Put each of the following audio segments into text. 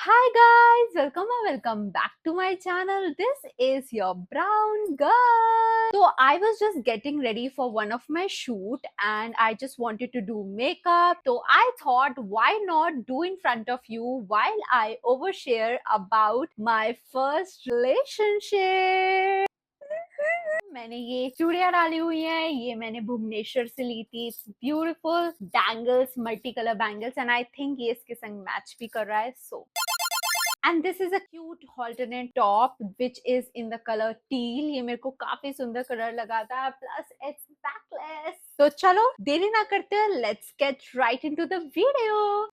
Hi guys, welcome back to my channel. This is your brown girl. So I was just getting ready for one of my shoot and I just wanted to do makeup. So I thought why not do in front of you while I overshare about my first relationship. मैंने ये चूड़ियां डाली हुई हैं, ये मैंने भुवनेश्वर से ली थी. Beautiful bangles, multi colour bangles and I think ये इसके संग मैच भी कर रहा है. So and this is a cute alternate top which is in the colour teal. ये मेरे को काफी सुंदर कलर लगा था, प्लस इट्स बैकलेस. तो चलो देरी ना करते, let's get right into the video.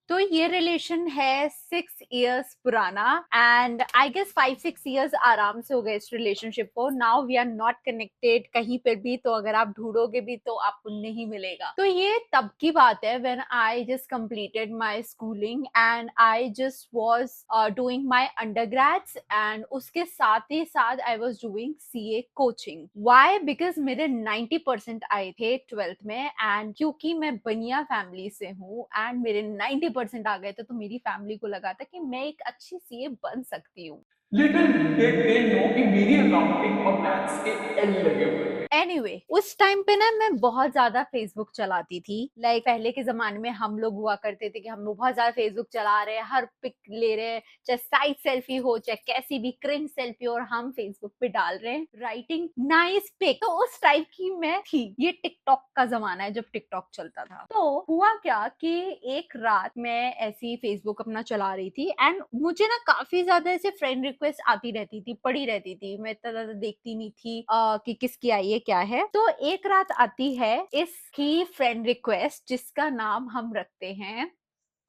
तो ये रिलेशन है 6 इयर्स पुराना एंड आई गेस 5-6 इयर्स आराम से हो गए इस रिलेशनशिप को. Now we are not connected कहीं पर भी, तो अगर आप ढूंढोगे भी तो आपको नहीं मिलेगा. तो ये तब की बात है when I just completed my schooling and I just was doing my undergrads and उसके साथ ही साथ I was doing CA coaching. Why? Because मेरे 90% आए थे 12th में एंड क्योंकि मैं बनिया फैमिली से हूँ एंड मेरे 90% आ गए थे तो मेरी फैमिली को लगा था कि मैं एक अच्छी सीए बन सकती हूँ. लिटिल डिड दे नो कि मेरी अकाउंटिंग और मैथ्स के एल लगे हुए थे। एनीवे उस टाइम पे ना मैं बहुत ज्यादा फेसबुक चलाती थी. पहले के जमाने में हम लोग हुआ करते थे कि हम लोग बहुत ज्यादा फेसबुक चला रहे हैं, हर पिक ले रहे हैं, चाहे साइड सेल्फी हो चाहे कैसी भी क्रिंज सेल्फी, और हम फेसबुक पे डाल रहे हैं राइटिंग नाइस पिक. तो उस टाइप की मैं थी. ये टिकटॉक का जमाना है जब टिकटॉक चलता था. तो हुआ क्या कि एक रात मैं ऐसी फेसबुक अपना चला रही थी एंड मुझे ना काफी ज्यादा ऐसे फ्रेंड रिक्वेस्ट आती रहती थी, पड़ी रहती थी. मैं इतना ज्यादा देखती नहीं थी कि किसकी आई है क्या है. तो एक रात आती है इसकी फ्रेंड रिक्वेस्ट जिसका नाम हम रखते हैं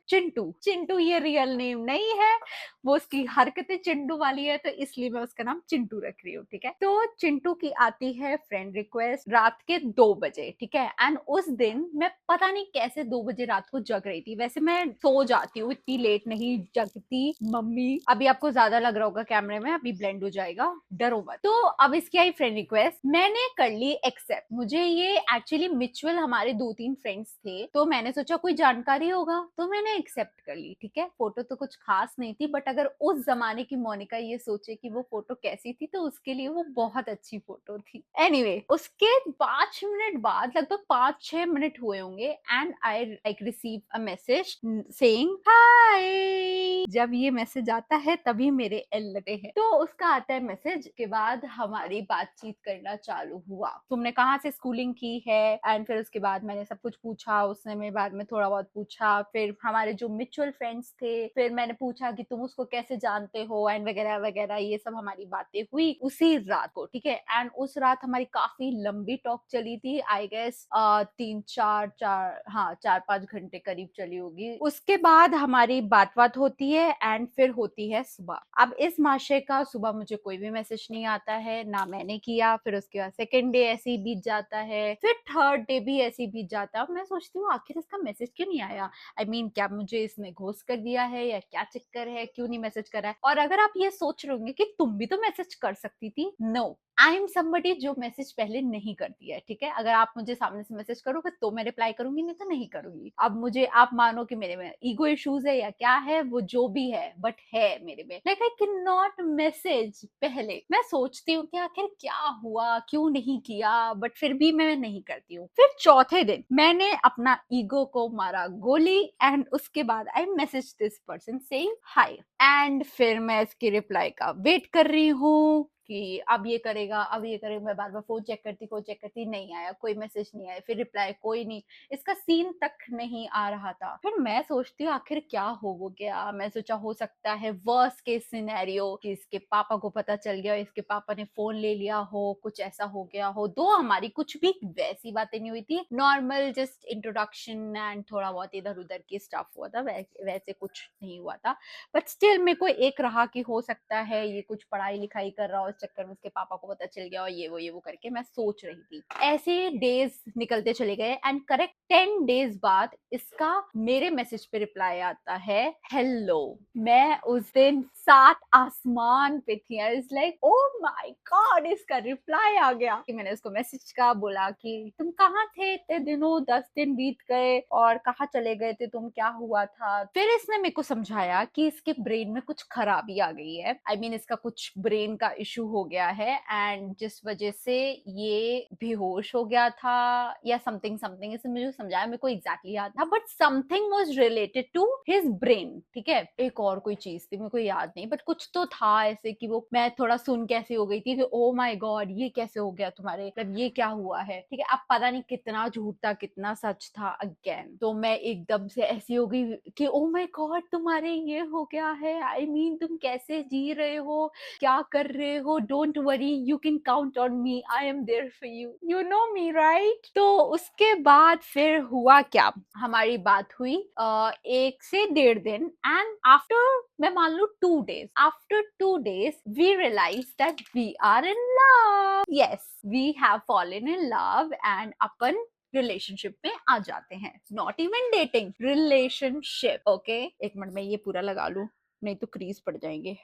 चिंटू. चिंटू ये रियल नेम नहीं है, वो उसकी हरकतें चिंटू वाली है तो इसलिए मैं उसका नाम चिंटू रख रही हूँ. ठीक है, तो चिंटू की आती है फ्रेंड रिक्वेस्ट रात के 2 बजे. ठीक है, एंड उस दिन मैं पता नहीं कैसे 2 बजे रात को जग रही थी. वैसे मैं सो जाती हूँ, इतनी लेट नहीं जगती मम्मी. अभी आपको ज्यादा लग रहा होगा कैमरे में, अभी ब्लेंड हो जाएगा, डरो मत. तो अब इसकी आई फ्रेंड रिक्वेस्ट, मैंने कर ली एक्सेप्ट. मुझे ये एक्चुअली म्यूचुअल हमारे 2-3 फ्रेंड्स थे तो मैंने सोचा कोई जानकारी होगा तो मैंने एक्सेप्ट कर ली. ठीक है, फोटो तो कुछ खास नहीं थी बट अगर उस जमाने की मोनिका ये सोचे कि वो फोटो कैसी थी तो उसके लिए वो बहुत अच्छी फोटो थी. एनीवे उसके 5 मिनट बाद, लगभग 5-6 मिनट हुए होंगे and I like receive a message saying hi. जब ये मैसेज आता है तभी मेरे एल लगे हैं. तो उसका आता है मैसेज के बाद हमारी बातचीत करना चालू हुआ. तुमने कहाँ से स्कूलिंग की है एंड फिर उसके बाद मैंने सब कुछ पूछा, उसने मेरे बाद में थोड़ा बहुत पूछा, फिर हमारे जो म्यूचुअल फ्रेंड्स थे, फिर मैंने पूछा कि तुम उसको कैसे जानते हो एंड वगैरह वगैरह. ये सब हमारी बातें हुई उसी रात को. ठीक है, एंड उस रात हमारी काफी लंबी टॉक चली थी. आई गेस 4-5 घंटे करीब चली होगी. उसके बाद हमारी बात होती है एंड फिर होती है सुबह. अब इस माशे का सुबह मुझे कोई भी मैसेज नहीं आता है, ना मैंने किया. फिर उसके बाद सेकेंड डे ऐसे ही बीत जाता है, फिर थर्ड डे भी ऐसे ही बीत जाता है. मैं सोचती हूँ आखिर इसका मैसेज क्यों नहीं आया. आई मीन क्या मुझे इसने घोस्ट कर दिया है या क्या चक्कर है, क्यों नहीं मैसेज कर रहा है. और अगर आप ये सोच रहे होंगे कि तुम भी तो मैसेज कर सकती थी, नो, आई एम समबडी जो मैसेज पहले नहीं करती है. ठीक है, अगर आप मुझे सामने से मैसेज करोगे तो मैं रिप्लाई करूंगी, नहीं तो नहीं करूंगी. अब मुझे आप मानो कि मेरे में ईगो इश्यूज है या क्या है, वो जो भी है बट है मेरे में. Like I can not message. पहले मैं सोचती हूँ कि आखिर क्या हुआ, क्यों नहीं किया, बट फिर भी मैं नहीं करती हूँ. फिर चौथे दिन मैंने अपना ईगो को मारा गोली एंड उसके बाद I message this person saying hi. And फिर मैं इसकी रिप्लाई का वेट कर रही हूँ कि अब ये करेगा, अब ये करेगा. मैं बार बार फोन चेक करती, नहीं आया, कोई मैसेज नहीं आया, फिर रिप्लाई कोई नहीं, इसका सीन तक नहीं आ रहा था. फिर मैं सोचती हूँ आखिर क्या हो गया. मैं सोचा हो सकता है वर्स्ट केस सिनेरियो कि इसके पापा को पता चल गया, इसके पापा ने फोन ले लिया हो, कुछ ऐसा हो गया हो. दो हमारी कुछ भी वैसी बातें नहीं हुई थी, नॉर्मल जस्ट इंट्रोडक्शन एंड थोड़ा बहुत इधर उधर की स्टफ हुआ था, वैसे कुछ नहीं हुआ था. बट स्टिल मेरे को एक रहा कि हो सकता है ये कुछ पढ़ाई लिखाई कर रहा हो, चक्कर में उसके पापा को पता चल गया और ये वो करके मैं सोच रही थी। ऐसे डेज निकलते चले गए एंड करेक्ट 10 डेज बाद इसका मेरे मैसेज पे रिप्लाई आता है, हेलो। मैं उस दिन 7 आसमान पे थी। आई was like oh my God, इसका रिप्लाई आ गया। कि मैंने उसको मैसेज का बोला कि तुम कहाँ थे इतने दिनों, 10 दिन बीत गए और कहाँ चले गए थे तुम, क्या हुआ था। फिर इसने मेरे को समझाया कि इसके ब्रेन में कुछ खराबी आ गई है। आई मीन इसका कुछ ब्रेन का इशू हो गया है एंड जिस वजह से ये बेहोश हो गया था या समथिंग समथिंग। इसने मुझे समझाया, मेरे को एग्जैक्टली याद था but something was related to his brain. ठीक है, एक और कोई चीज थी मेरे को याद नहीं बट कुछ तो था ऐसे कि वो मैं थोड़ा सुन कैसे हो गई थी कि ओ माय गॉड ये कैसे हो गया तुम्हारे, मतलब ये क्या हुआ है। ठीक है, अब पता नहीं कितना झूठ था कितना सच था अगेन। तो मैं एकदम से ऐसी हो गई कि ओ माय गॉड तुम्हारे ये हो गया है। आई मीन तुम कैसे जी रहे हो, क्या कर रहे हो, don't worry you can count on me, I am there for you, you know me right. तो उसके बाद फिर हुआ क्या, हमारी बात हुई 1 से 1.5 दिन एंड आफ्टर मैं मान लू 2 days, after 2 days we realise that we are in love. Yes, we have fallen in love and अपन रिलेशनशिप में आ जाते हैं। Not even dating, relationship. Okay, एक मिनट में ये पूरा लगा लू नहीं तो क्रीज पड़ जाएंगे।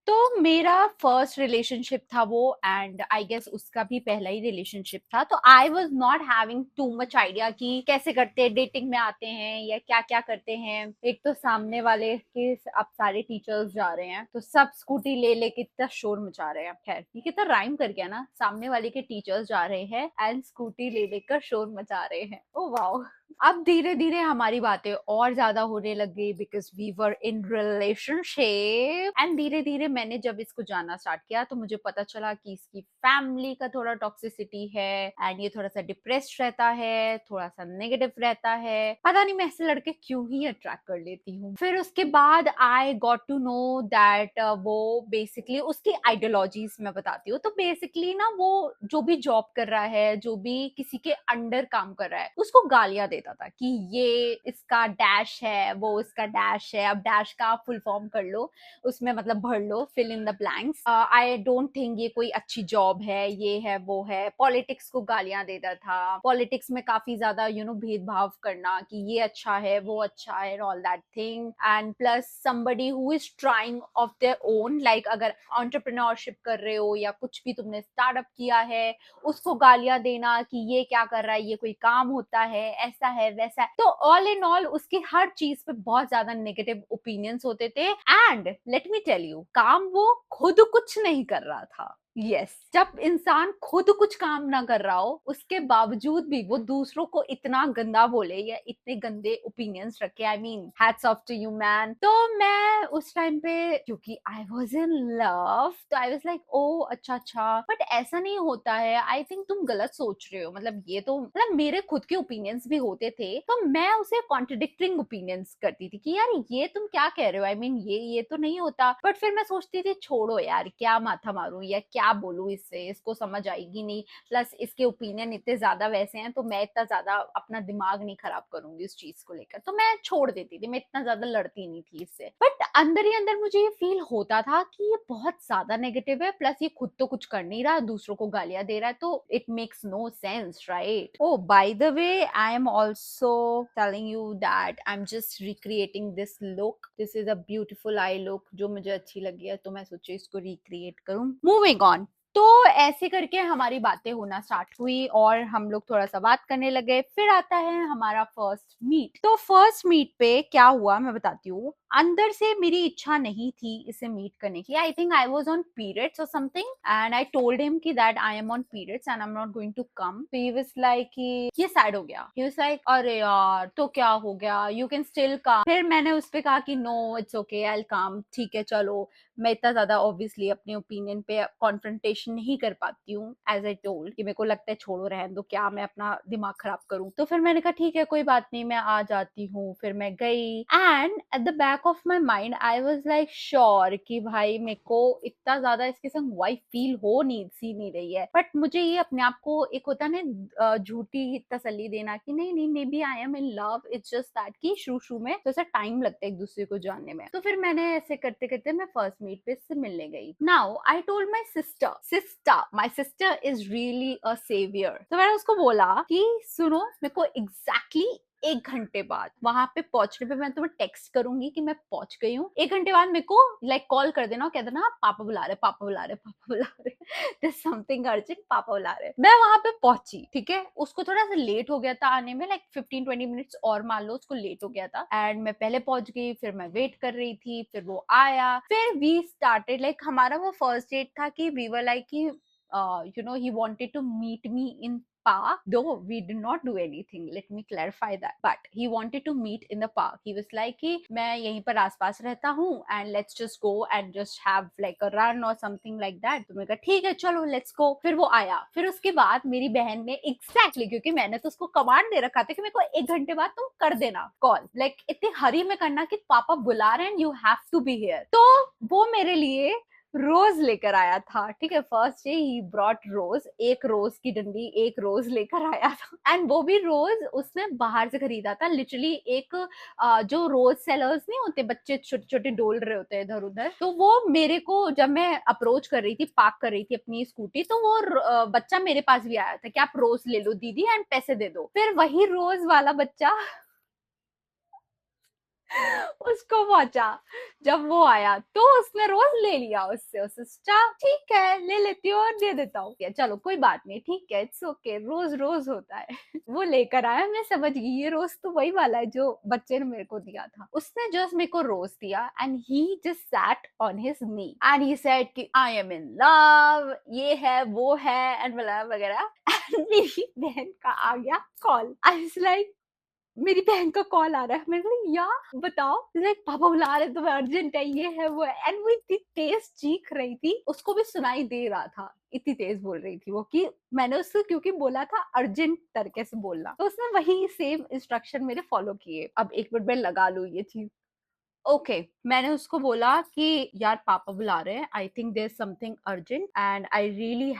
तो मेरा फर्स्ट रिलेशनशिप था वो एंड आई गेस उसका भी पहला ही रिलेशनशिप था। तो I was not having too much idea कि कैसे करते हैं, डेटिंग में आते हैं या क्या क्या करते हैं। एक तो सामने वाले के अब सारे टीचर्स जा रहे हैं तो सब स्कूटी ले लेके इतना शोर मचा रहे हैं। खैर ये कितना राइम कर गया ना, सामने वाले के टीचर्स जा रहे हैं एंड स्कूटी ले लेकर शोर मचा रहे हैं। Oh wow. अब धीरे धीरे हमारी बातें और ज्यादा होने लग गई because we were in relationship and धीरे धीरे मैंने जब इसको जानना स्टार्ट किया तो मुझे पता चला कि इसकी फैमिली का थोड़ा टॉक्सिसिटी है एंड ये थोड़ा सा डिप्रेस्ड रहता है, थोड़ा सा नेगेटिव रहता है। पता नहीं मैं ऐसे लड़के क्यों ही अट्रैक्ट कर लेती हूँ। फिर उसके बाद I got to know that वो बेसिकली उसकी आइडियोलॉजीज मैं बताती हूँ। तो बेसिकली ना वो जो भी जॉब कर रहा है, जो भी किसी के अंडर काम कर रहा है, उसको गालियां देता था कि ये इसका डैश है, वो इसका डैश है। अब डैश का आप फुल फॉर्म कर लो, उसमें मतलब भर लो, fill in the blanks. I don't think ये कोई अच्छी जॉब है, ये है वो है। पॉलिटिक्स को गालियां देता था, पॉलिटिक्स में काफी ज्यादा भेदभाव करना कि ये अच्छा है वो अच्छा है, all that thing. And plus somebody who is trying of their own, like अगर एंटरप्रेन्योरशिप कर रहे हो या कुछ भी तुमने स्टार्टअप किया है, उसको गालियां देना कि ये क्या कर रहा है, ये कोई काम होता है, ऐसा है वैसा है। तो ऑल इन ऑल उसकी हर चीज पे बहुत ज्यादा नेगेटिव ओपिनियंस होते थे and let me tell you, काम वो खुद कुछ नहीं कर रहा था। यस, जब इंसान खुद कुछ काम ना कर रहा हो उसके बावजूद भी वो दूसरों को इतना गंदा बोले या इतने गंदे ओपिनियंस रखे, I mean hats off to you man. तो मैं उस टाइम पे क्योंकि आई वाज इन लव तो आई वाज लाइक ओ अच्छा अच्छा, बट ऐसा नहीं होता है, आई थिंक तुम गलत सोच रहे हो। मतलब ये तो मतलब मेरे खुद के ओपिनियंस भी होते थे तो मैं उसे कॉन्ट्रडिक्टिंग ओपिनियंस करती थी कि यार ये तुम क्या कह रहे हो, आई मीन ये तो नहीं होता। बट फिर मैं सोचती थी छोड़ो यार, क्या माथा मारूं या क्या बोलूं, इससे इसको समझ आएगी नहीं। प्लस इसके ओपिनियन इतने ज्यादा वैसे हैं तो मैं इतना ज्यादा अपना दिमाग नहीं खराब करूंगी इस चीज को लेकर। तो मैं छोड़ देती थी, मैं इतना ज्यादा लड़ती नहीं थी इससे। बट अंदर ही अंदर मुझे ये फील होता था कि ये बहुत ज्यादा नेगेटिव है, प्लस ये खुद तो कुछ कर नहीं रहा, दूसरों को गालियां दे रहा है, तो it makes no sense right. Oh by the way I am also telling you that I am just recreating this look. This is a beautiful eye look जो मुझे अच्छी लगी है तो मैं सोची इसको रिक्रिएट करूं। Moving on. तो ऐसे करके हमारी बातें होना स्टार्ट हुई और हम लोग थोड़ा सा बात करने लगे। फिर आता है हमारा फर्स्ट मीट। तो फर्स्ट मीट पे क्या हुआ मैं बताती हूँ। अंदर से मेरी इच्छा नहीं थी इसे मीट करने की। I think I was on periods और something and I told him कि that I am on periods and I am not going to come. तो ही वाज लाइक कि ये सैड हो गया। ही वाज लाइक अरे यार तो क्या हो गया, यू कैन स्टिल कम। फिर मैंने उस पे कहा कि no it's okay I will come, ठीक है चलो। मैं इतना ज्यादा ऑब्वियसली अपने ओपिनियन पे कॉन्फ्रंटेशन नहीं कर पाती हूँ, एज आई टोल्ड कि मेरे को लगता है छोड़ो रहने दो, क्या मैं अपना दिमाग खराब करूँ। तो फिर मैंने कहा ठीक है कोई बात नहीं मैं आ जाती हूँ। फिर मैं गई and at the back back of my mind I was like sure कि भाई मेरे को इतना ज्यादा इसके संग वाइफ फील हो नहीं सी नहीं रही है, बट मुझे ये अपने आप को एक होता है ना झूठी तसल्ली देना कि नहीं नहीं maybe I am in love, it's just that कि शुरू शुरू में तो ऐसा टाइम लगता है एक दूसरे को जानने में। तो फिर मैंने ऐसे करते करते मैं फर्स्ट मीट पे इससे मिलने गई। Now I told my sister is really a saviour. तो मैंने उसको बोला कि सुनो मेरे को एग्जैक्टली 1 घंटे बाद वहां पे पहुंचने पे मैं तुम्हें टेक्स्ट करूंगी कि मैं पहुंच गई हूँ। 1 घंटे बाद मेरे को लाइक कॉल कर देना और कह देना पापा बुला रहे, पापा बुला रहे, पापा बुला रहे, दिस समथिंग अर्जेंट, पापा बुला रहे। मैं वहां पे पहुंची, ठीक है, उसको थोड़ा सा लेट हो गया था आने में, लाइक 15-20 मिनट्स और मान लो उसको लेट हो गया था। एंड मैं पहले पहुंच गई, फिर मैं वेट कर रही थी, फिर वो आया, फिर वी स्टार्टेड लाइक हमारा वो फर्स्ट डेट था कि वी वर लाइक कि he wanted to meet me in park, though we did not do anything, let me clarify that, but he wanted to meet in the park. He was like कि मैं यहीं पर आसपास रहता हूँ and let's just go and just have like a run or something like that. तो मैं कहा ठीक है चलो let's go। फिर वो आया, फिर उसके बाद मेरी बहन ने exactly, क्योंकि मैंने तो उसको कमांड दे रखा था कि मेरे को 1 घंटे बाद तुम कर देना कॉल, लाइक इतनी हरी में करना कि पापा बुला रहे हैं, you have to be here। तो वो मेरे लिए रोज लेकर आया था, ठीक है, फर्स्ट डे ही ब्रॉट रोज, एक रोज की डंडी, एक रोज लेकर आया था। एंड वो भी रोज उसने बाहर से खरीदा था, लिटरली एक जो रोज सेलर्स नहीं होते, बच्चे छोटे छोटे डोल रहे होते हैं इधर उधर, तो वो मेरे को जब मैं अप्रोच कर रही थी, पार्क कर रही थी अपनी स्कूटी, तो वो बच्चा मेरे पास भी आया था कि आप रोज ले लो दीदी एंड पैसे दे दो। फिर वही रोज वाला बच्चा उसको पहुंचा, जब वो आया तो उसने रोज ले लिया उससे, उससे सोचा ठीक है ले लेती हूँ और दे देता हूँ, चलो कोई बात नहीं, ठीक है, इट्स ओके, रोज रोज होता है। वो लेकर आया, मैं समझ गई ये रोज तो वही वाला है जो बच्चे ने मेरे को दिया था। उसने जस्ट मेरे को रोज दिया and he just sat on his knee and he said कि आई एम इन लव, ये है वो है एंड वगैरह। एंड मेरी बहन का आ गया कॉल, आई वाज लाइक मेरी बहन का कॉल आ रहा है, मैंने कहा या बताओ, लाइक पापा बुला रहे तुम्हें, अर्जेंट है, ये है वो है। एंड वो इतनी तेज चीख रही थी, उसको भी सुनाई दे रहा था, इतनी तेज बोल रही थी वो कि मैंने उसको क्योंकि बोला था अर्जेंट तरीके से बोलना, तो उसने वही सेम इंस्ट्रक्शन मेरे फॉलो किए। अब 1 मिनट में लगा लू ये चीज। ओके मैंने उसको बोला कि यार पापा बुला रहे हैं, I think there something urgent and I really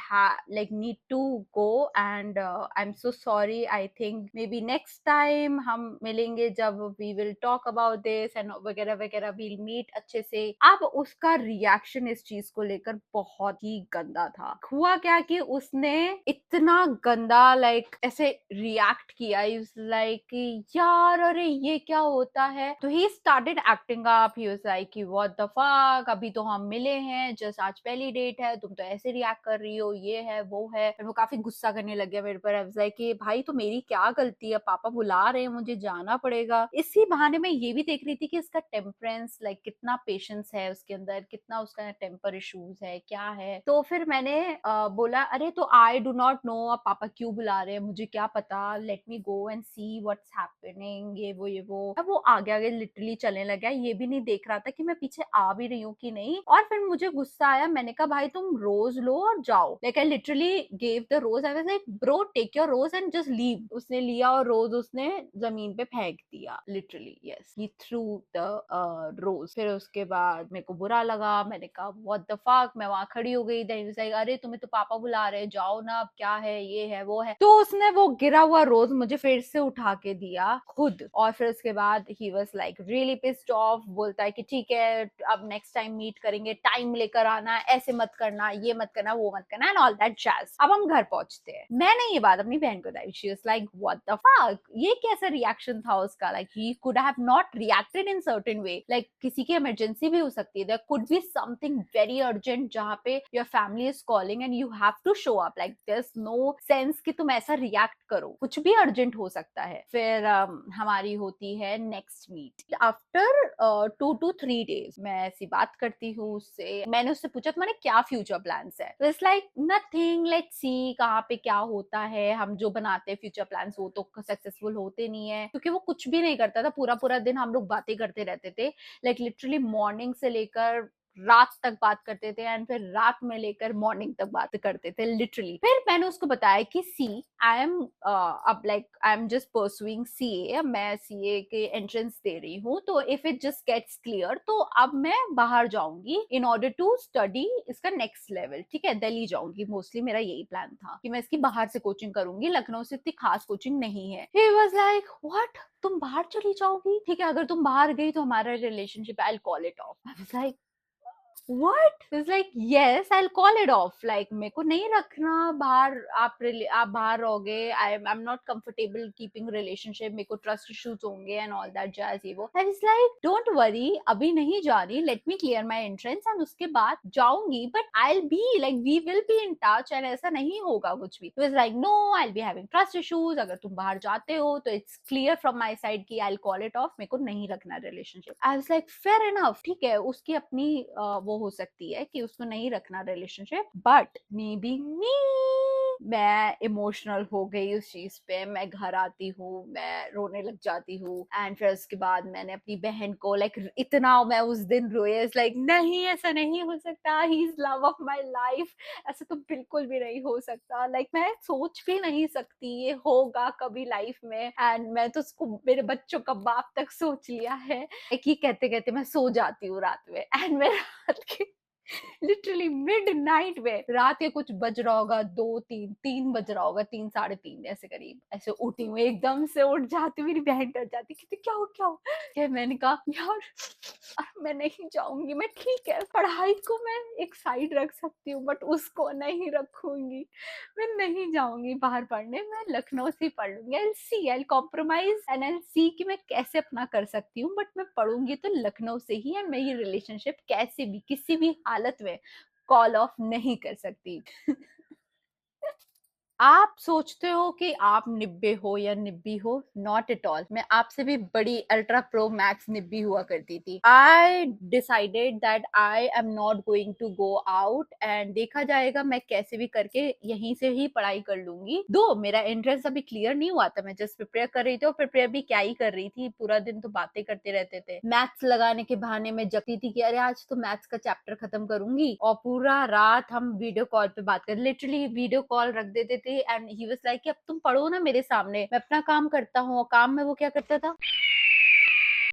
like need to go and I am so sorry, I think maybe next time हम मिलेंगे जब we will talk about this and वगैरह वगैरह, वील मीट अच्छे से। अब उसका reaction इस चीज को लेकर बहुत ही गंदा था। हुआ क्या कि उसने इतना गंदा लाइक ऐसे रिएक्ट किया, इज लाइक यार अरे ये क्या होता है। तो he started acting up, he was like कि व्हाट द फक, अभी तो हम मिले हैं, जस्ट आज पहली डेट है, तुम तो ऐसे रिएक्ट कर रही हो, ये है वो है। फिर वो काफी गुस्सा करने लग गया मेरे पर। आई वाज लाइक कि भाई तो मेरी क्या गलती है, पापा बुला रहे हैं, मुझे जाना पड़ेगा। इसी बहाने मैं ये भी देख रही थी कि इसका टेम्परेंस लाइक कितना पेशेंस है उसके अंदर, कितना उसका टेम्पर इश्यूज है, क्या है। तो फिर मैंने बोला अरे तो आई डू नॉट नो अब पापा क्यों बुला रहे हैं, मुझे क्या पता, let me go and see what's happening, ये वो। अब वो आगे आगे लिटरली चलने लगा, ये भी नहीं देख रहा था कि मैं पीछे आ भी रही हूँ कि नहीं। और फिर मुझे गुस्सा आया, मैंने कहा भाई तुम रोज लो और जाओ, like I literally gave the rose, I was like bro take your rose and just leave. उसने लिया और रोज उसने जमीन पे फेंक दिया, literally yes, he threw the rose. फिर उसके बाद मेरे को बुरा लगा, मैंने कहा व्हाट द फक, मैं वहां खड़ी हो गई, देन ही वाज लाइक अरे तुम्हें तो पापा बुला रहे, जाओ ना, अब क्या है, ये है वो है। तो उसने वो गिरा हुआ रोज मुझे फिर से उठा के दिया खुद। और फिर उसके बाद ही was like really pissed off, बोलता है कि ठीक है अब नेक्स्ट टाइम मीट करेंगे, टाइम लेकर आना, ऐसे मत करना, ये मत करना, वो मत करना एंड ऑल दैट जैज। अब हम घर पहुंचते हैं, मैंने ये बात अपनी बहन को बताई, she was like what the fuck, ये कैसा रिएक्शन था उसका, like he could have not reacted in certain way, like किसी की इमरजेंसी भी हो सकती है, there could be something very urgent जहां पे your family is calling and you have to show up, like there is no sense कि तुम ऐसा रिएक्ट करो, कुछ भी अर्जेंट हो सकता है। फिर हमारी होती है next meet after 2 to 3 days। मैं ऐसी बात करती हूँ उससे, मैंने उससे पूछा तुम्हारे क्या फ्यूचर प्लान्स है, तो it's like nothing, let's see कहाँ पे क्या होता है, हम जो बनाते हैं फ्यूचर प्लान्स वो तो सक्सेसफुल होते नहीं है, क्योंकि वो कुछ भी नहीं करता था, पूरा पूरा दिन हम लोग बातें करते रहते थे, लाइक लिटरली मॉर्निंग से लेकर रात तक बात करते थे एंड फिर रात में लेकर मॉर्निंग तक बात करते थे लिटरली। फिर मैंने उसको बताया कि सी आई एम अब like I am just pursuing CA, मैं सीए के एंट्रेंस दे रही हूँ, तो if it just gets clear तो अब मैं बाहर जाऊंगी इन ऑर्डर टू स्टडी इसका नेक्स्ट लेवल, ठीक है, दिल्ली जाऊंगी, मोस्टली मेरा यही प्लान था कि मैं इसकी बाहर से कोचिंग करूंगी, लखनऊ से इतनी खास कोचिंग नहीं है। ही वाज लाइक व्हाट, तुम बाहर चली जाओगी, ठीक है, अगर तुम बाहर गई तो हमारा relationship I will call it of. I was like What? It's like yes, I'll call it off. Like मेरे को नहीं रखना बाहर, आप बाहर रहोगे, I'm not comfortable keeping relationship, मेरे को trust issues होंगे and all that jazz ये वो। I was like don't worry, अभी नहीं जा रही, let me clear my entrance and उसके बाद जाऊंगी, but I'll be like we will be in touch and ऐसा नहीं होगा कुछ भी। It was like no, I'll be having trust issues, अगर तुम बाहर जाते हो तो it's clear from my side कि I'll call it off, मेरे को नहीं रखना relationship। I was like fair enough, ठीक है, उसकी अपनी वो हो सकती है कि उसको नहीं रखना रिलेशनशिप, बट मे बी मी, मैं इमोशनल हो गई उस चीज पे, मैं घर आती हूँ, मैं रोने लग जाती हूँ एंड फिर उसके बाद मैंने अपनी बहन को लाइक इतना मैं उस दिन रोई, लाइक नहीं ऐसा नहीं हो सकता, he is love of my life, ऐसा तो बिल्कुल भी नहीं हो सकता, लाइक मैं सोच भी नहीं सकती ये होगा कभी लाइफ में, एंड मैं तो उसको मेरे बच्चों का बाप तक सोच लिया है कि कहते कहते मैं सो जाती हूँ रात में एंड मैं रात के लिटरली मिड नाइट में, रात के कुछ बज रहा होगा 2 3 3 बज रहा होगा, 3 3:30 ऐसे करीब, ऐसे उठी हूँ, एकदम से उठ जाती हूँ, मेरी बहन डर जाती, कहती क्या हो क्या हो, क्या, मैंने कहा यार मैं नहीं जाऊंगी, मैं ठीक है पढ़ाई को मैं एक साइड रख सकती हूँ बट उसको नहीं रखूंगी, मैं नहीं जाऊंगी बाहर पढ़ने, मैं लखनऊ से पढ़ लूंगी, आई सी आई कॉम्प्रोमाइज एंड आई सी कि मैं कैसे अपना कर सकती हूँ, बट मैं पढ़ूंगी तो लखनऊ से ही, एंड मैं ये रिलेशनशिप कैसे भी किसी भी हालत में कॉल ऑफ नहीं कर सकती। आप सोचते हो कि आप निब्बे हो या निब्बी हो, नॉट एट ऑल, मैं आपसे भी बड़ी अल्ट्रा प्रो मैक्स निब्बी हुआ करती थी। I decided that I am not going to go out and देखा जाएगा, मैं कैसे भी करके यहीं से ही पढ़ाई कर लूंगी। दो मेरा इंटरेस्ट अभी क्लियर नहीं हुआ था, मैं जस्ट प्रिपेयर कर रही थी, और प्रिपेयर भी क्या ही कर रही थी, पूरा दिन तो बातें करते रहते थे, मैथ्स लगाने के बहाने में जगती थी कि अरे आज तो मैथ्स का चैप्टर खत्म करूंगी, और पूरा रात हम वीडियो कॉल पे बात कर, लिटरली वीडियो कॉल रख देते थे एंड ही वाज लाइक कि अब तुम पढ़ो ना मेरे सामने, मैं अपना काम करता हूँ, और काम में वो क्या करता था,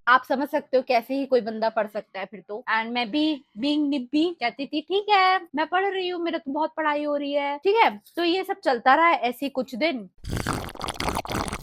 आप समझ सकते हो कैसे ही कोई बंदा पढ़ सकता है फिर तो। एंड मैं भी बीइंग निब्बी कहती थी ठीक है मैं पढ़ रही हूँ, मेरा तो बहुत पढ़ाई हो रही है, ठीक है, तो ये सब चलता रहा ऐसे कुछ दिन।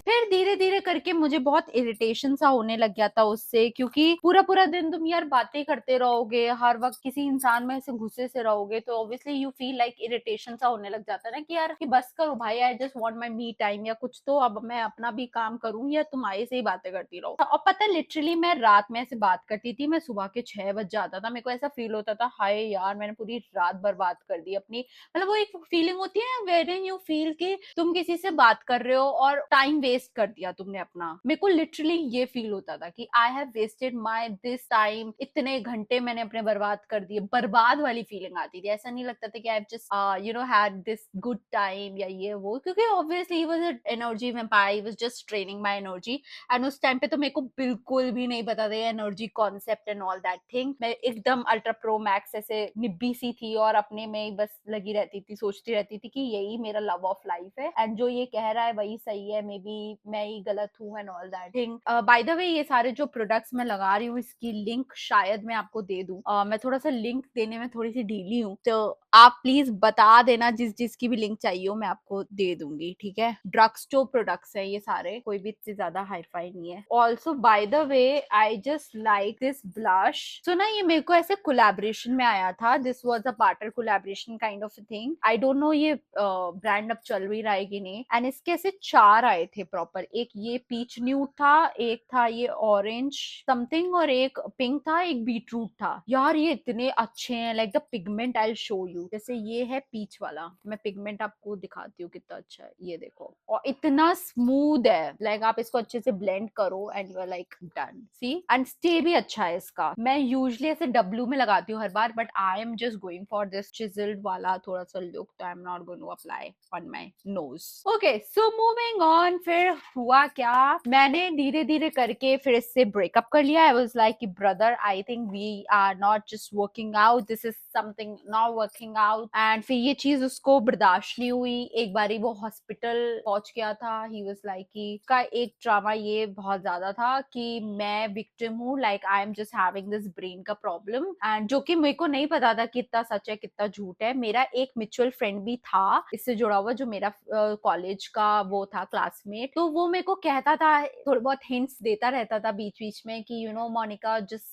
फिर धीरे धीरे करके मुझे बहुत इरिटेशन सा होने लग गया था उससे, क्योंकि पूरा पूरा दिन तुम यार बातें करते रहोगे, हर वक्त किसी इंसान में ऐसे घुसे से रहोगे, तो obviously you feel like irritation सा होने लग जाता है ना कि यार कि बस करो भाई, I just want my me time, या कुछ तो अब मैं अपना भी काम करूं या तुम्हारे से ही बातें करती रहो। और पता है लिटरली मैं रात में ऐसे बात करती थी, मैं सुबह के 6 बज जाता था, मेरे को ऐसा फील होता था हाय यार मैंने पूरी रात बर्बाद कर दी अपनी, मतलब वो एक फीलिंग होती है वेर इन यू फील कि तुम किसी से बात कर रहे हो और टाइम वेस्ट कर दिया तुमने अपना। मेरे को लिटरली ये फील होता था कि I have wasted my this time, इतने घंटे मैंने अपने बर्बाद कर दिए, बर्बाद वाली फीलिंग आती थी, ऐसा नहीं लगता था कि I just you know had this good time या ये वो, क्योंकि obviously was an energy vampire, was just training my energy, and उस टाइम पे तो मेरे को बिल्कुल भी नहीं पता था energy concept and all that thing, मैं एकदम अल्ट्रा प्रो मैक्स ऐसे निब्बी सी थी और अपने में ही बस लगी रहती थी, सोचती रहती थी कि यही मेरा लव ऑफ लाइफ है एंड जो ये कह रहा है वही सही है, मे बी मैं ही गलत हूँ and all that thing. Bye the वे ये सारे जो प्रोडक्ट्स मैं लगा रही हूँ इसकी लिंक शायद मैं आपको दे दूं, मैं थोड़ा सा लिंक देने में थोड़ी सी ढीली हूँ, तो आप प्लीज बता देना जिस जिसकी भी लिंक चाहिए हो मैं आपको दे दूंगी, ठीक है। ड्रग स्टोर प्रोडक्ट्स है ये सारे, कोई भी इससे ज्यादा हाईफाई नहीं है। Also by the way I just like this blush, so ना ये मेरे को ऐसे कोलैबोरेशन में आया था, this was a barter collaboration kind of thing, I don't know ये ब्रांड अब चल भी रहा है कि नहीं, एंड इसके ऐसे 4 आए थे प्रॉपर, एक ये पीच न्यूड था, एक था ये ऑरेंज समथिंग, और एक पिंक था, एक बीटरूट था। यार ये इतने अच्छे हैं, like the pigment I will show you, जैसे ये है पीच वाला, मैं पिगमेंट आपको दिखाती हूँ कितना अच्छा है, ये देखो, और इतना स्मूथ है, लाइक आप इसको अच्छे से ब्लेंड करो and you are like done, see, and stay भी अच्छा है इसका। मैं यूजुअली ऐसे डब्लू में लगाती हूँ हर बार, but I am just going for this chiselled वाला थोड़ा सा लुक, तो I am not going to apply on my nose. Okay so moving on, फिर फिर हुआ क्या, मैंने धीरे-धीरे करके फिर इससे ब्रेकअप कर लिया। आई वाज़ लाइक कि brother I think we are not just working out, this is something not working out. And फिर ये चीज़ उसको बर्दाश्त नहीं हुई। एक बारी वो हॉस्पिटल पहुँच गया था। ही वाज़ लाइक कि उसका एक ड्रामा ये बहुत ज़्यादा था कि मैं विक्टिम हूँ, like I am just having this brain का प्रॉब्लम। एंड जो कि मेरे को नहीं पता था कितना सच है कितना झूठ है। मेरा एक म्यूचुअल फ्रेंड भी था इससे जुड़ा हुआ, जो मेरा कॉलेज का वो था क्लासमेट, तो वो मेरे को कहता था, थोड़े बहुत हिंट्स देता रहता था बीच बीच में कि you know Monica just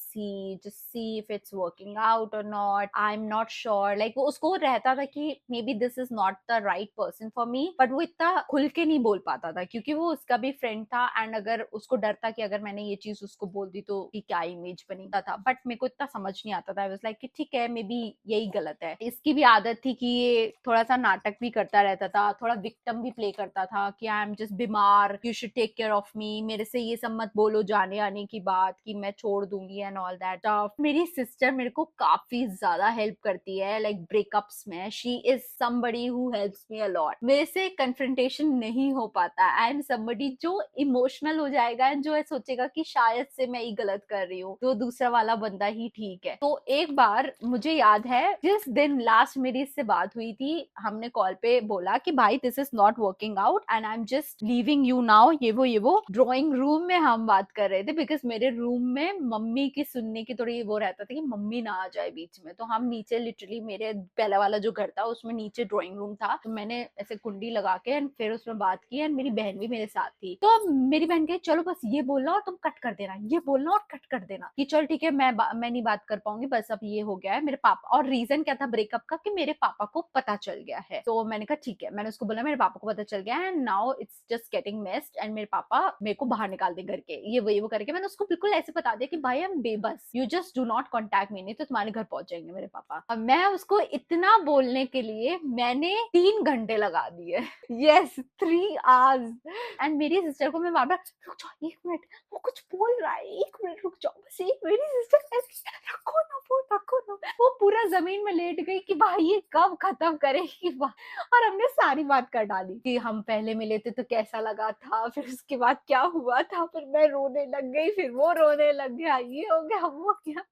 see if it's working out और not, I am not sure. Like वो उसको रहता था कि may be this is not the right person for me, but वो इतना खुल के नहीं बोल पाता था क्योंकि वो उसका भी फ्रेंड था। एंड अगर उसको डर था कि अगर मैंने ये चीज उसको बोल दी तो क्या इमेज बनेगा था, बट मेरे को इतना समझ नहीं आता था। आई वाज लाइक कि ठीक है मे बी यही गलत है। इसकी भी आदत थी कि ये थोड़ा सा नाटक भी करता रहता था, थोड़ा विक्टिम भी प्ले करता था कि आई एम जस्ट बीमार, you should take care of me, मेरे से ये सब मत बोलो जाने आने की बात कि मैं छोड़ दूंगी एंड ऑल दैट। मेरी सिस्टर मेरे को काफी ज्यादा हेल्प करती है लाइक ब्रेकअप्स में। She is somebody who helps me a lot. मेरे से कन्फ्रंटेशन नहीं हो पाता। आई एम समबडी जो इमोशनल हो जाएगा एंड जो सोचेगा कि शायद से मैं ही गलत कर रही हूँ, तो दूसरा वाला बंदा ही ठीक है। तो एक बार मुझे याद है जिस दिन लास्ट मेरी इससे बात हुई थी, हमने कॉल पे बोला कि भाई this is not working out and I am just leaving you now, ये वो ड्राइंग रूम में हम बात कर रहे थे बिकॉज मेरे रूम में मम्मी की सुनने की थोड़ी वो रहता था कि मम्मी ना आ जाए बीच में। तो हम नीचे लिटरली, मेरे पहला वाला जो घर था उसमें नीचे ड्राइंग रूम था, तो मैंने ऐसे कुंडी लगा के एंड फिर उसमें बात की एंड मेरी बहन भी मेरे साथ थी। तो मेरी बहन कही चलो बस ये बोलना और तुम कट कर देना, ये बोलना और कट कर देना कि चल ठीक है मैं नहीं बात कर पाऊंगी, बस अब ये हो गया है मेरे पापा। और रीजन क्या था ब्रेकअप का कि मेरे पापा को पता चल गया है। तो मैंने कहा ठीक है, मैंने उसको बोला मेरे पापा को पता चल गया है and now it's just getting messed and मेरे पापा मेरे को बाहर निकाल दे घर के, ये वो करके मैंने उसको बिल्कुल ऐसे बता दिया कि भाई हम बेबस, you just do not contact me, नहीं तो तुम्हारे घर पहुंच जाएंगे मेरे पापा। अब मैं उसको इतना बोलने के लिए मैंने 3 घंटे लगा दिए। Yes 3 hours. एंड मेरी सिस्टर को मैं बार बार रुक जाओ 1 मिनट, वो कुछ बोल रहा है, 1 मिनट रुक जाओ बस एक। मेरी सिस्टर रखो ना फोन रखो ना, वो पूरा जमीन में लेट गई कि भाई ये कब खत्म करेगी बात। और हमने सारी बात कर डाली कि हम पहले मिले थे तो कैसा लगा था, फिर उसके बाद क्या हुआ था, फिर मैं रोने लग गई, फिर वो रोने लग गया, ये हो गया वो क्या।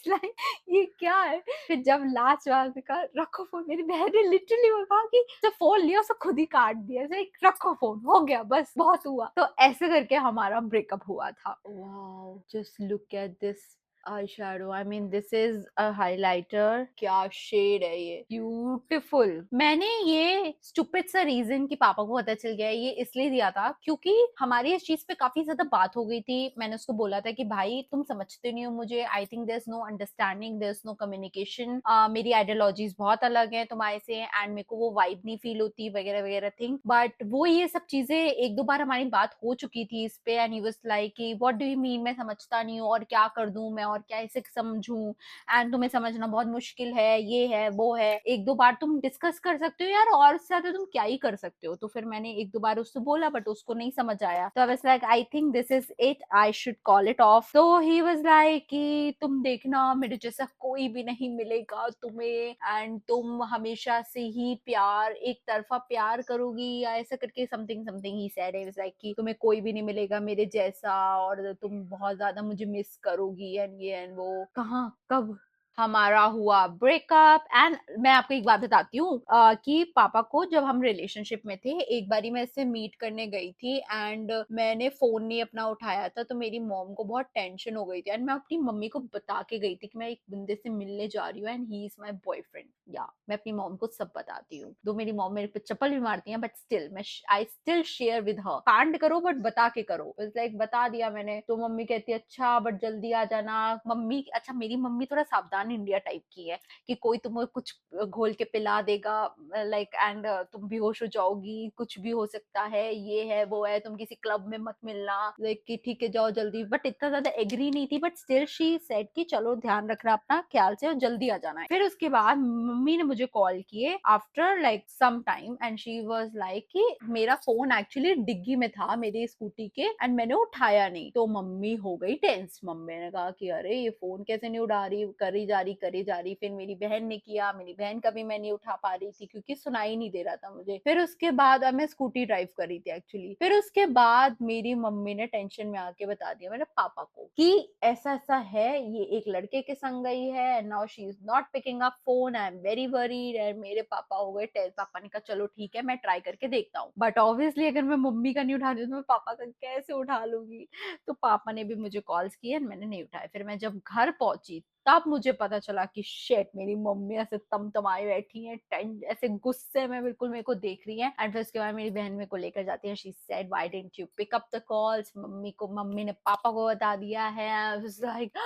like, ये क्या है। फिर जब लास्ट बार कहा रखो फोन, मेरी बहन ने लिटरली वो कहा कि जब फोन लिया उसे खुद ही काट दिया, रखो फोन हो गया बस बहुत हुआ। तो ऐसे करके हमारा ब्रेकअप हुआ था। Wow just look at this eye shadow, I mean this is a highlighter, क्या शेड है ये, ब्यूटिफुल। मैंने ये स्टूपिड सा रीजन कि पापा को पता चल गया ये इसलिए दिया था क्योंकि हमारी इस चीज पे काफी ज्यादा बात हो गई थी। मैंने उसको बोला था कि भाई तुम समझते नहीं हो मुझे, I think there is no understanding, there is no communication, मेरी आइडियोलॉजीज बहुत अलग है तुम्हारे से एंड मेरे को वो वाइब नहीं फील होती वगैरह वगैरह थिंग। बट वो ये सब चीजें एक दो बार हमारी बात हो चुकी थी इस पे एंड ही वाज लाइक कि व्हाट डू यू मीन, मैं समझता नहीं हूँ और क्या कर दूं मैं और क्या इसे समझूं एंड तुम्हें समझना बहुत मुश्किल है, ये है वो है, एक दो बार तुम डिस्कस कर सकते हो यार और उससे ज्यादा तुम क्या ही कर सकते हो। तो फिर मैंने एक दो बार उससे बोला बट उसको नहीं समझ आया, तो आई was like I think this is it, I should call it of. तो ही वाज लाइक कि तुम देखना मेरे जैसा कोई भी नहीं मिलेगा तुम्हें एंड तुम हमेशा से ही प्यार एक तरफा प्यार करोगी या ऐसा करके something something he said. He was like कि तुम्हें कोई भी नहीं मिलेगा मेरे जैसा और तुम बहुत ज्यादा मुझे मिस करोगी एंड ये एंड वो। कहाँ कब हमारा हुआ ब्रेकअप। एंड मैं आपको एक बात बताती हूँ कि पापा को जब हम रिलेशनशिप में थे एक बारी मैं इससे मीट करने गई थी एंड मैंने फोन नहीं अपना उठाया था, तो मेरी मॉम को बहुत टेंशन हो गई थी एंड मैं अपनी मम्मी को बता के गई थी कि मैं एक बंदे से मिलने जा रही हूँ and he is my boyfriend. या मैं अपनी मॉम को सब बताती हूँ, दो मेरी मॉम मेरे पे चप्पल भी मारती है बट स्टिल मैं I still share with her, कांड करो बट बता के करो। लाइक बता दिया मैंने, तो मम्मी कहती है अच्छा बट जल्दी आ जाना। मम्मी अच्छा मेरी मम्मी थोड़ा सावधान इंडिया टाइप की है कि कोई तुम्हें कुछ घोल के पिला देगा लाइक एंड तुम बेहोश हो जाओगी, कुछ भी हो सकता है, ये है वो है, तुम किसी क्लब में मत मिलना, लाइक कि ठीक है जाओ जल्दी। बट इतना ज्यादा एग्री नहीं थी बट स्टिल शी सेड कि चलो ध्यान रखना अपना ख्याल से और जल्दी आ जाना है। फिर उसके बाद मम्मी ने मुझे कॉल किए after like some time and she was like कि मेरा फोन एक्चुअली डिग्गी में था मेरी स्कूटी के एंड मैंने उठाया नहीं। तो मम्मी हो गई टेंस। मम्मी ने कहा कि अरे ये फोन कैसे नहीं उठा रही, करी जा रही। फिर मेरी बहन ने किया, मेरी बहन का भी मैं नहीं उठा पा रही थी क्योंकि सुनाई नहीं दे रहा था मुझे। फिर उसके बाद अब मैं स्कूटी ड्राइव कर रही थी एक्चुअली। फिर उसके बाद मेरी मम्मी ने टेंशन में आके बता दिया मेरे पापा को कि ऐसा ऐसा है, ये एक लड़के के संग गई है, now she is not picking up phone, I am very worried. And मेरे पापा हो गए टेंस। पापा ने कहा चलो ठीक है मैं ट्राई करके देखता हूँ, बट ऑब्वियसली अगर मैं मम्मी का नहीं उठा रही तो मैं पापा का कैसे उठा लूंगी। तो पापा ने भी मुझे कॉल्स किए, मैंने नहीं उठाए। फिर मैं जब घर पहुंची तब मुझे पता चला कि शेट मेरी मम्मी ऐसे तमतमाए बैठी हैं, ऐसे गुस्से में बिल्कुल मेरे को देख रही है। एंड फिर उसके बाद मेरी बहन मेरे को लेकर जाती है। She said why didn't you pick up the calls. Mummy ने पापा को बता दिया है। आई वाज लाइक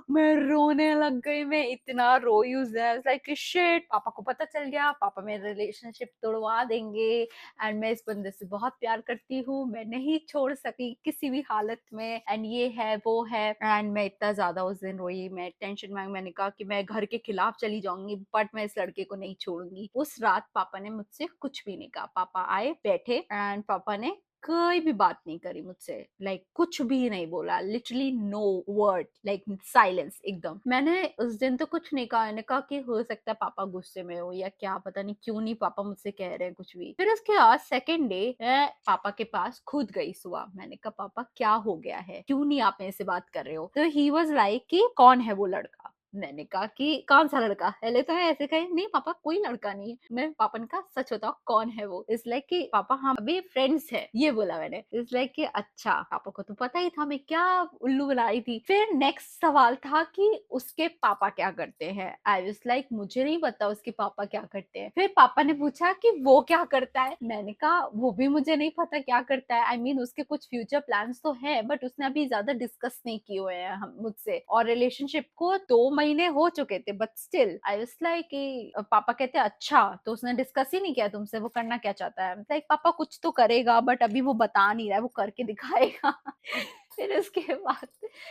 मैं रोने लग गई। मैं इतना रोई उस दिन, लाइक शिट पापा को पता चल गया, पापा मेरे रिलेशनशिप तोड़वा देंगे। एंड मैं इस बंदे से बहुत प्यार करती हूँ, मैं नहीं छोड़ सकी किसी भी हालत में। एंड ये है वो है। एंड मैं इतना ज्यादा उस दिन रोई, मैं टेंशन में मैंने कहा कि मैं घर के खिलाफ चली जाऊंगी बट मैं इस लड़के को नहीं छोड़ूंगी। उस रात पापा ने मुझसे कुछ भी नहीं कहा। पापा आए बैठे एंड पापा ने कोई भी बात नहीं करी मुझसे, लाइक कुछ भी नहीं बोला, literally no word, like silence एकदम। मैंने उस दिन तो कुछ नहीं कहा। मैंने कहा कि हो सकता है पापा गुस्से में हो या क्या, पता नहीं क्यों नहीं पापा मुझसे कह रहे हैं कुछ भी। फिर उसके बाद सेकेंड डे मैं पापा के पास खुद गई सुबह। मैंने कहा पापा क्या हो गया है, क्यों नहीं आप मेरे से बात कर रहे हो। तो ही वॉज लाइक कि कौन है वो लड़का। मैंने कहा कि कौन सा लड़का। पहले तो मैं ऐसे कहे नहीं पापा कोई लड़का नहीं है। मैं पापा ने कहा सच बताओ कौन है वो। इस लाइक कि पापा हम अभी फ्रेंड्स है, ये बोला मैंने। इस लाइक कि अच्छा। पापा को तो पता ही था मैं क्या उल्लू बना रही थी। फिर नेक्स्ट सवाल था कि उसके पापा क्या करते हैं। आई वाज लाइक मुझे नहीं पता उसके पापा क्या करते हैं। फिर पापा ने पूछा कि वो क्या करता है। मैंने कहा वो भी मुझे नहीं पता क्या करता है। आई मीन उसके कुछ फ्यूचर प्लान्स तो है बट उसने अभी ज्यादा डिस्कस नहीं किए हुए हैं हम मुझसे, और रिलेशनशिप को 2 महीने हो चुके थे but still I was like कि पापा कहते हैं अच्छा तो उसने डिस्कस ही नहीं किया तुमसे, वो करना क्या चाहता है। लाइक पापा कुछ तो करेगा बट अभी वो बता नहीं रहा है, वो करके दिखाएगा। फिर उसके बाद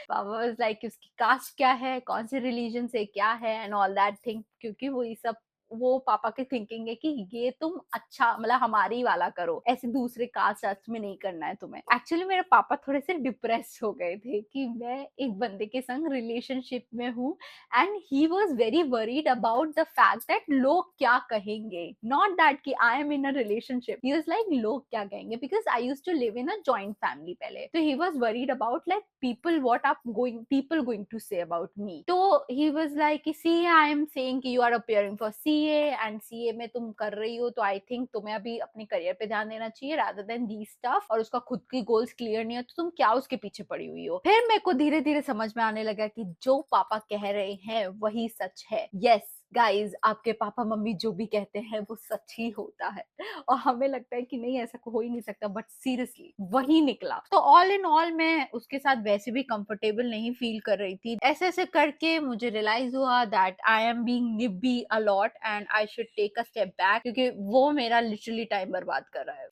पापा वाज लाइक उसकी कास्ट क्या है, कौन से रिलीजन से क्या है एंड ऑल दैट थिंग, क्योंकि वो ये सब वो पापा की थिंकिंग है कि ये तुम अच्छा मतलब हमारी वाला करो, ऐसे दूसरे कास्ट में नहीं करना है तुम्हें। एक्चुअली मेरे पापा थोड़े से डिप्रेस हो गए थे कि मैं एक बंदे के संग रिलेशनशिप में हूँ and he was very worried about the fact that लोग क्या कहेंगे, नॉट दैट कि I am in a relationship. He was like लोग क्या कहेंगे, because I used to live in a joint family पहले, तो he was worried about like people going to say about me. तो he was like see I am saying कि you are appearing for CA and CA में तुम कर रही हो तो I think तुम्हें अभी अपने करियर पे ध्यान देना चाहिए rather than these stuff, और उसका खुद की गोल्स क्लियर नहीं है तो तुम क्या उसके पीछे पड़ी हुई हो। फिर मेरे को धीरे धीरे समझ में आने लगा कि जो पापा कह रहे हैं वही सच है। यस गाइज आपके पापा मम्मी जो भी कहते हैं वो सच ही होता है, और हमें लगता है कि नहीं ऐसा हो ही नहीं सकता बट सीरियसली वही निकला। तो ऑल इन ऑल मैं उसके साथ वैसे भी कंफर्टेबल नहीं फील कर रही थी। ऐसे ऐसे करके मुझे रियलाइज हुआ दैट आई एम बीइंग निब्बी a lot and I should take a step back, क्योंकि वो मेरा लिटरली टाइम बर्बाद कर रहा है।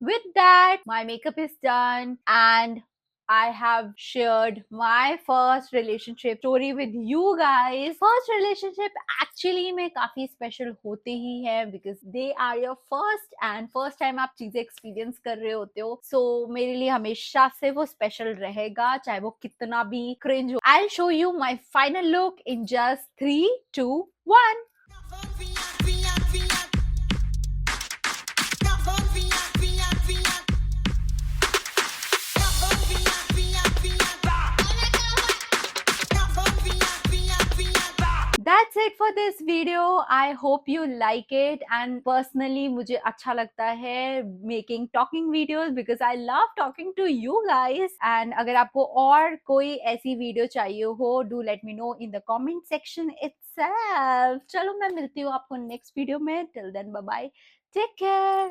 With that, my makeup is done and I have shared my first relationship story with you guys. First relationship actually में काफी special होते ही है because they are your first and first time आप चीजें experience कर रहे होते हो. So मेरे लिए हमेशा से वो special रहेगा चाहे वो कितना भी cringe हो. I'll show you my final look in just 3, 2, 1. That's it for this video. I hope you like it and personally मुझे अच्छा लगता है making talking videos because I love talking to you guys. And अगर आपको और कोई ऐसी video चाहिए हो do let me know in the comment section itself. चलो मैं मिलती हूँ आपको next video में. Till then bye bye. Take care.